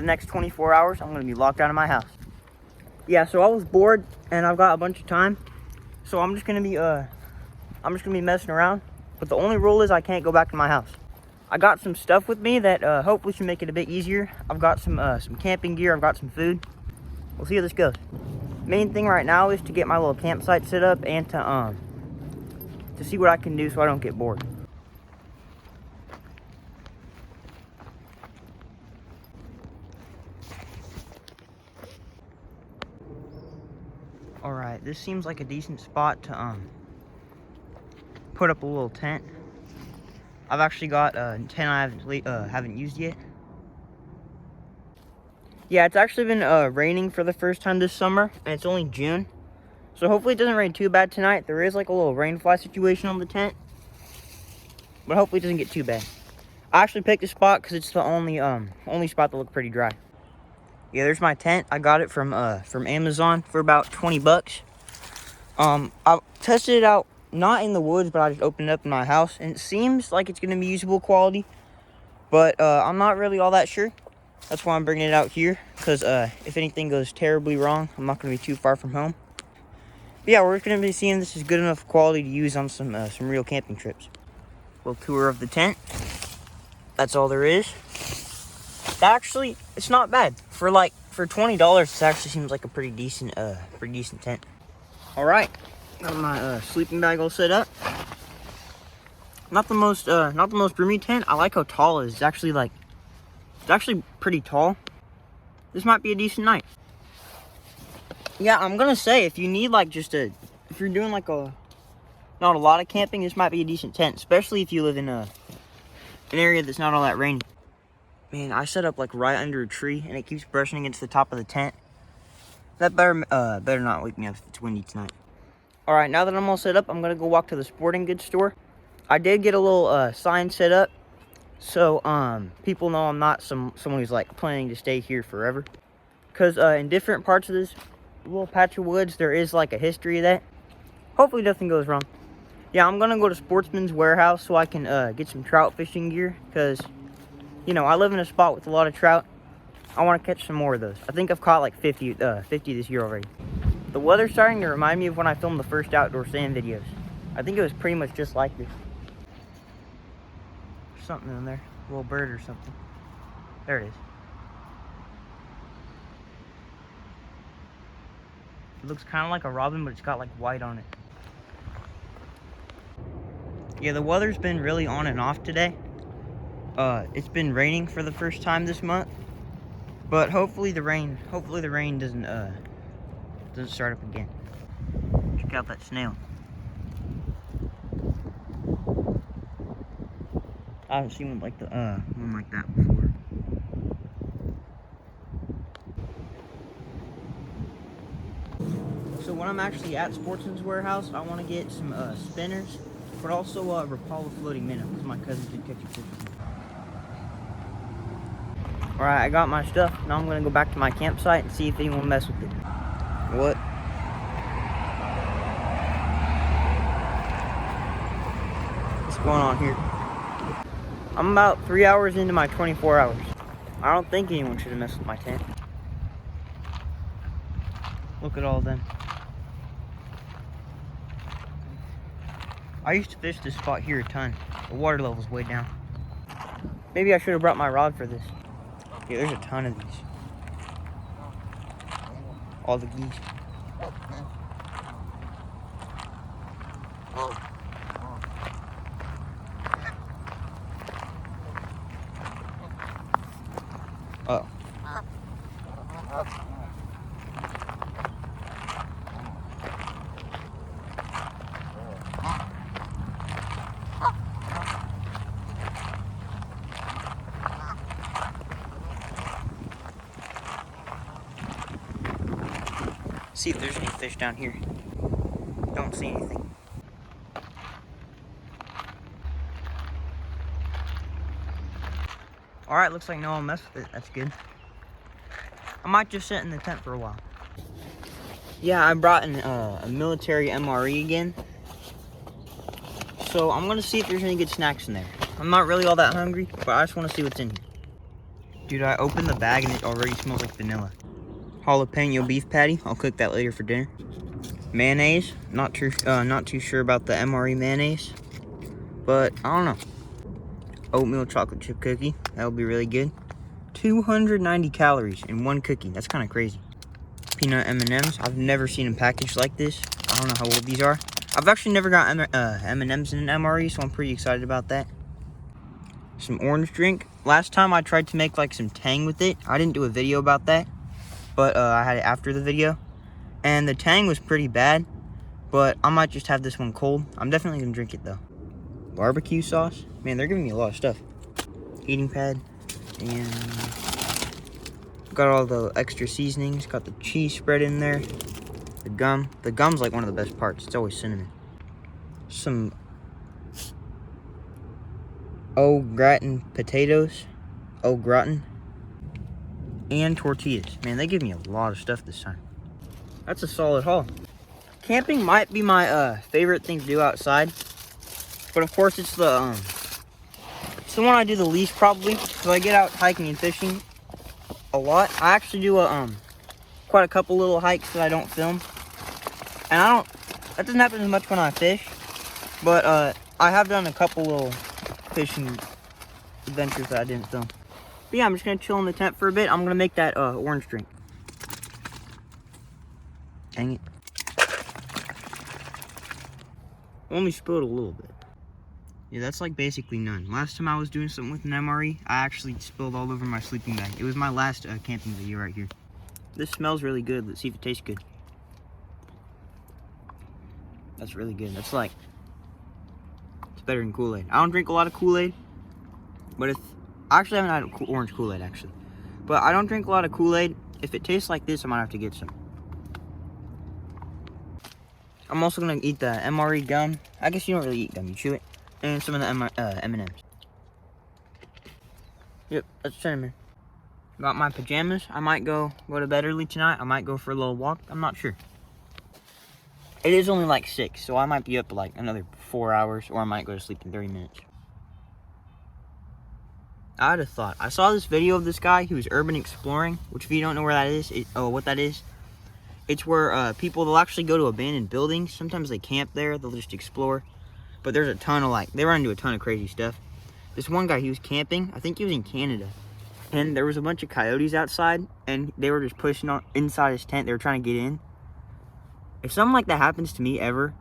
The next 24 hours, I'm gonna be locked out of my house. Yeah, so I was bored and I've got a bunch of time. So I'm just gonna be messing around. But the only rule is I can't go back to my house. I got some stuff with me that hopefully should make it a bit easier. I've got some camping gear, I've got some food. We'll see how this goes. Main thing right now is to get my little campsite set up and to see what I can do so I don't get bored. Alright, this seems like a decent spot to put up a little tent. I've actually got a tent I haven't used yet. Yeah, it's actually been raining for the first time this summer, and it's only June. So hopefully it doesn't rain too bad tonight. There is like a little rainfly situation on the tent, but hopefully it doesn't get too bad. I actually picked a spot because it's the only spot that looked pretty dry. Yeah, there's my tent. I got it from Amazon for about 20 bucks. I tested it out, not in the woods, but I just opened it up in my house, and it seems like it's going to be usable quality, but I'm not really all that sure. That's why I'm bringing it out here, because if anything goes terribly wrong, I'm not going to be too far from home. But yeah, we're going to be seeing if this is good enough quality to use on some real camping trips. Little tour of the tent. That's all there is. Actually, it's not bad. For $20, it actually seems like a pretty decent tent. All right, got my sleeping bag all set up. Not the most roomy tent. I like how tall it is. It's actually pretty tall. This might be a decent night. Yeah, I'm gonna say if you need if you're doing not a lot of camping, this might be a decent tent, especially if you live in an area that's not all that rainy. Man, I set up right under a tree and it keeps brushing against the top of the tent. That better not wake me up if it's windy tonight. All right, now that I'm all set up, I'm gonna go walk to the sporting goods store. I did get a little sign set up, so people know I'm not someone who's planning to stay here forever. Cause in different parts of this little patch of woods, there is a history of that. Hopefully nothing goes wrong. Yeah, I'm gonna go to Sportsman's Warehouse so I can get some trout fishing gear, cause I live in a spot with a lot of trout. I want to catch some more of those. I think I've caught 50 this year already. The weather's starting to remind me of when I filmed the first outdoor sand videos. I think it was pretty much just like this. There's something in there, a little bird or something. There it is. It looks kind of like a robin, but it's got white on it. Yeah, the weather's been really on and off today. It's been raining for the first time this month, but hopefully the rain doesn't start up again. Check out that snail. I haven't seen one like that before. So when I'm actually at Sportsman's Warehouse, I want to get some spinners, but also Rapala floating minnow, because my cousin did catch a fish. Alright, I got my stuff. Now I'm going to go back to my campsite and see if anyone will mess with it. What? What's going on here? I'm about 3 hours into my 24 hours. I don't think anyone should have messed with my tent. Look at all of them. I used to fish this spot here a ton. The water level's way down. Maybe I should have brought my rod for this. Yeah, there's a ton of these. All the geese. Oh. See if there's any fish down here. Don't see anything. Alright, looks like no one messed with it. That's good. I might just sit in the tent for a while. Yeah, I brought in a military MRE again. So I'm gonna see if there's any good snacks in there. I'm not really all that hungry, but I just want to see what's in here. Dude, I opened the bag and it already smells like vanilla. Jalapeno beef patty. I'll cook that later for dinner. Mayonnaise. Not too sure about the MRE mayonnaise, but I don't know. Oatmeal chocolate chip cookie. That'll be really good. 290 calories in one cookie. That's kind of crazy. Peanut M&Ms. I've never seen them packaged like this. I don't know how old these are. I've actually never got M&Ms in an MRE, so I'm pretty excited about that. Some orange drink. Last time I tried to make like some Tang with it. I didn't do a video about that, but I had it after the video. And the Tang was pretty bad, but I might just have this one cold. I'm definitely gonna drink it though. Barbecue sauce. Man, they're giving me a lot of stuff. Heating pad. And got all the extra seasonings. Got the cheese spread in there. The gum. The gum's like one of the best parts. It's always cinnamon. Some au gratin potatoes. Au gratin. And tortillas. Man, they give me a lot of stuff this time. That's a solid haul. Camping might be my favorite thing to do outside. But of course it's the one I do the least probably. So I get out hiking and fishing a lot. I actually do quite a couple little hikes that I don't film. And that doesn't happen as much when I fish. But I have done a couple little fishing adventures that I didn't film. But yeah, I'm just gonna chill in the tent for a bit. I'm gonna make that orange drink. Dang it. Only spilled a little bit. Yeah, that's like basically none. Last time I was doing something with an MRE, I actually spilled all over my sleeping bag. It was my last camping video right here. This smells really good. Let's see if it tastes good. That's really good. That's like, it's better than Kool-Aid. I don't drink a lot of Kool-Aid, but I actually haven't had orange Kool-Aid actually. But I don't drink a lot of Kool-Aid. If it tastes like this, I might have to get some. I'm also gonna eat the MRE gum. I guess you don't really eat gum, you chew it. And some of the M&Ms. Yep, that's cinnamon. Got my pajamas. I might go to bed early tonight. I might go for a little walk. I'm not sure. It is only like 6, so I might be up like another 4 hours, or I might go to sleep in 30 minutes. I had a thought. I saw this video of this guy who was urban exploring, which if you don't know where that is, what that is, it's where people, they'll actually go to abandoned buildings. Sometimes they camp there. They'll just explore. But there's a ton of they run into a ton of crazy stuff. This one guy, he was camping. I think he was in Canada. And there was a bunch of coyotes outside. And they were just pushing on inside his tent. They were trying to get in. If something like that happens to me ever,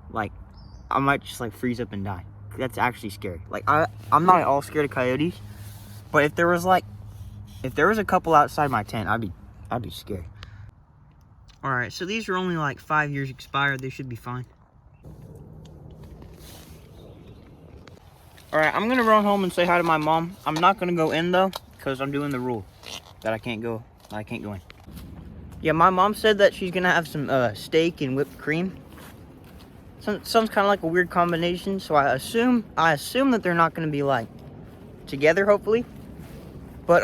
I might just freeze up and die. That's actually scary. I'm not at all scared of coyotes. But if there was a couple outside my tent, I'd be scared. Alright, so these are only 5 years expired. They should be fine. Alright, I'm gonna run home and say hi to my mom. I'm not gonna go in though, because I'm doing the rule that I can't go in. Yeah, my mom said that she's gonna have some steak and whipped cream. Sounds kind of like a weird combination, so I assume that they're not gonna be together, hopefully. But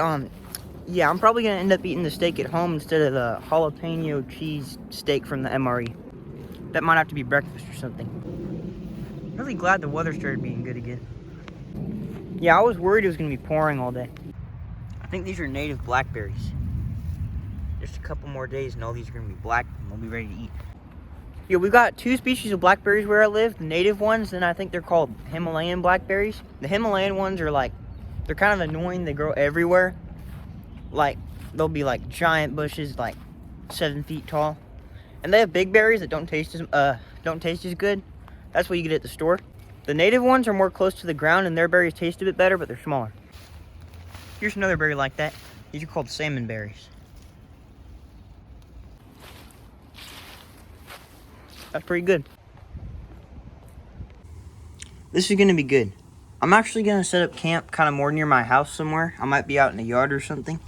yeah, I'm probably gonna end up eating the steak at home instead of the jalapeno cheese steak from the MRE. That might have to be breakfast or something. I'm really glad the weather started being good again. Yeah, I was worried it was gonna be pouring all day. I think these are native blackberries. Just a couple more days and all these are gonna be black and we'll be ready to eat. Yeah, we've got 2 species of blackberries where I live. The native ones, and I think they're called Himalayan blackberries. The Himalayan ones are they're kind of annoying. They grow everywhere. They'll be giant bushes, 7 feet tall. And they have big berries that don't taste as good. That's what you get at the store. The native ones are more close to the ground and their berries taste a bit better, but they're smaller. Here's another berry like that. These are called salmon berries. That's pretty good. This is gonna be good. I'm actually gonna set up camp kind of more near my house somewhere. I might be out in the yard or something.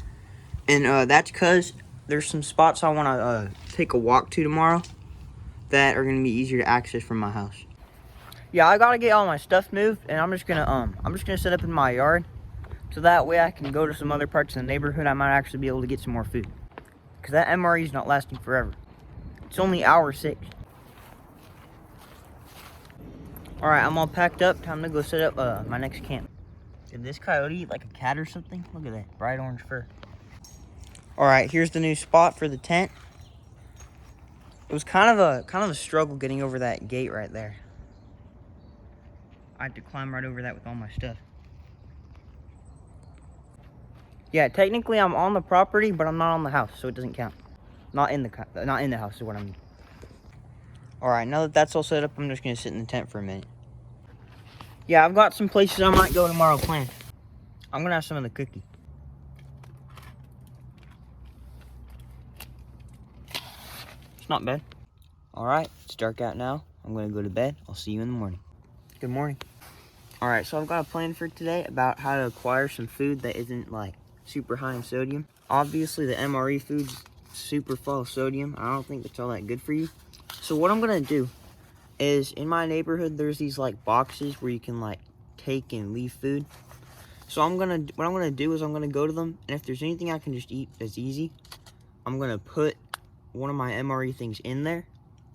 And that's because there's some spots I wanna take a walk to tomorrow that are gonna be easier to access from my house. Yeah, I gotta get all my stuff moved, and I'm just gonna set up in my yard, so that way I can go to some other parts of the neighborhood. I might actually be able to get some more food, because that MRE is not lasting forever. It's only hour 6. All right, I'm all packed up. Time to go set up my next camp. Did this coyote eat like a cat or something? Look at that bright orange fur. All right, here's the new spot for the tent. It was kind of a struggle getting over that gate right there. I had to climb right over that with all my stuff. Yeah, technically I'm on the property, but I'm not on the house, so it doesn't count. Not in the house is what I mean. All right, now that that's all set up, I'm just gonna sit in the tent for a minute. Yeah, I've got some places I might go tomorrow planned. I'm gonna have some of the cookie. It's not bad. All right, it's dark out now. I'm gonna go to bed. I'll see you in the morning. Good morning. All right, so I've got a plan for today about how to acquire some food that isn't like super high in sodium. Obviously, the MRE food's super full of sodium. I don't think it's all that good for you. So what I'm gonna do is, in my neighborhood, there's these like boxes where you can like take and leave food. So what I'm gonna do is I'm gonna go to them, and if there's anything I can just eat that's easy, I'm gonna put one of my MRE things in there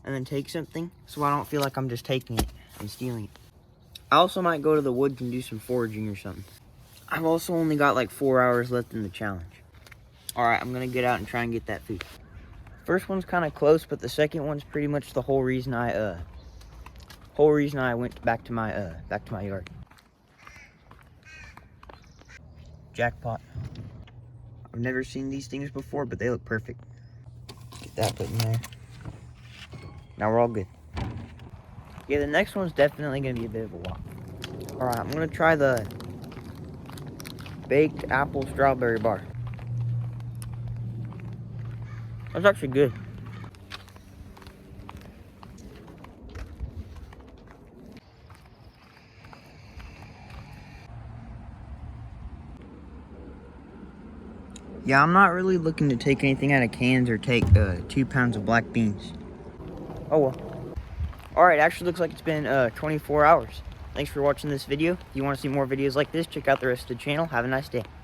and then take something, so I don't feel like I'm just taking it and stealing it. I also might go to the woods and do some foraging or something. I've also only got like 4 hours left in the challenge. All right, I'm gonna get out and try and get that food. First one's kind of close, but the second one's pretty much the whole reason I went back to my yard. Jackpot. I've never seen these things before, but they look perfect. Get that put in there. Now we're all good. Yeah, the next one's definitely gonna be a bit of a walk. All right, I'm gonna try the baked apple strawberry bar. That's actually good. Yeah, I'm not really looking to take anything out of cans or take 2 pounds of black beans. Oh well. Alright, actually looks like it's been 24 hours. Thanks for watching this video. If you want to see more videos like this, check out the rest of the channel. Have a nice day.